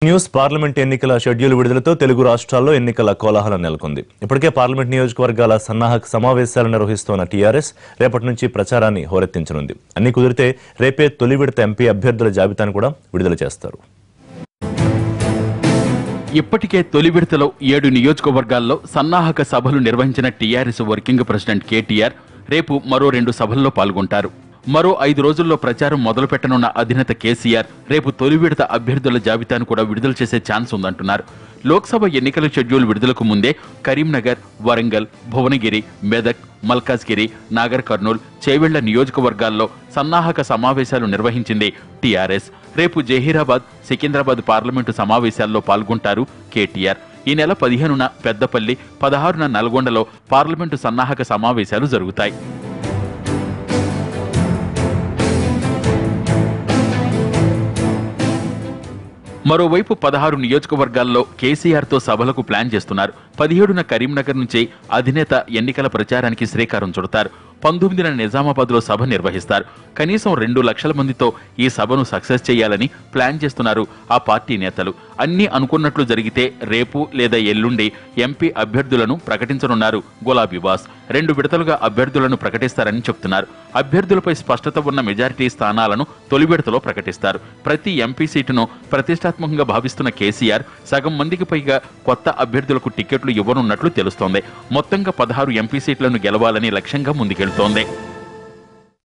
News parliament ఎన్నికల schedule విడుదలతో Telugu రాష్ట్రాల్లో ఎన్నికల కోలాహలం నెలకొంది. ఇప్పటికే పార్లమెంట్ నియోజకవర్గాల సన్నాహక సమావేశాలు నిర్వహిస్తున్న టీఆర్ఎస్ రేపటి నుంచి ప్రచారాన్ని హోరెత్తించనుంది. అన్ని కుదిరితే రేపే తొలి విడత ఎంపీ అభ్యర్థుల జాబితాను కూడా విడుదల చేస్తారు. ఇప్పటికే తొలి విడతలో 7 నియోజకవర్గాల్లో సన్నాహక సభలు నిర్వహించిన టీఆర్ఎస్ వర్కింగ్ ప్రెసిడెంట్ కేటీఆర్ రేపు మరో 2 సభల్లో పాల్గొంటారు. మరో 5 రోజుల్లో ప్రచారం మొదలుపెట్టనున్న అధినేత కేసీఆర్ రేపు తొలి విడత అభ్యర్థుల జాబితాను కూడా విడుదల చేసే ఛాన్స్ ఉందంటున్నారు. లోక్సభ ఎన్నికల షెడ్యూల్ విడుదలకు ముందే కరీంనగర్, వరంగల్, భువనగిరి, మెదక్, మల్కాజ్గిరి, నాగర్ కర్నూల్, చేవెళ్ల నియోజకవర్గాల్లో సన్నాహక సమావేశాలు నిర్వహించింది టీఆర్ఎస్. రేపు జహీరాబాద్, సికింద్రాబాద్ పార్లమెంటు సమావేశాల్లో పాల్గొంటారు కేటీఆర్. ఈ నెల 15న పెద్దపల్లి, 16న నల్గొండలో పార్లమెంటు సన్నాహక సమావేశాలు జరుగుతాయి. మరోవైపు 16 నియోజకవర్గాల్లో కేసీఆర్తో సభలకు ప్లాన్ చేస్తున్నారు. 17న కరీంనగర్ నుంచి అధినేత ఎన్నికల ప్రచారానికి శ్రీకారం చుడతారు. 19న నిజామాబాద్లో సభ నిర్వహిస్తారు. కనీసం 2 లక్షల మందితో ఈ సభను సక్సెస్ చేయాలని ప్లాన్ చేస్తున్నారు ఆ పార్టీ నేతలు. అన్నీ అనుకున్నట్లు జరిగితే రేపు లేదా ఎల్లుండి ఎంపీ అభ్యర్థులను ప్రకటించనున్నారు గులాబీ బాస్. 2 విడతలుగా అభ్యర్థులను ప్రకటిస్తారని చెప్తున్నారు. అభ్యర్థులపై స్పష్టత ఉన్న మెజారిటీ స్థానాలను తొలి విడతలో ప్రకటిస్తారు. ప్రతి ఎంపీ సీటును ప్రతిష్టాత్మకంగా భావిస్తున్న కేసీఆర్ సగం మందికి పైగా కొత్త అభ్యర్థులకు టికెట్లు ఇవ్వనున్నట్లు తెలుస్తోంది. మొత్తంగా 16 ఎంపీ సీట్లను గెలవాలని లక్ష్యంగా ముందుకెళ్తోంది.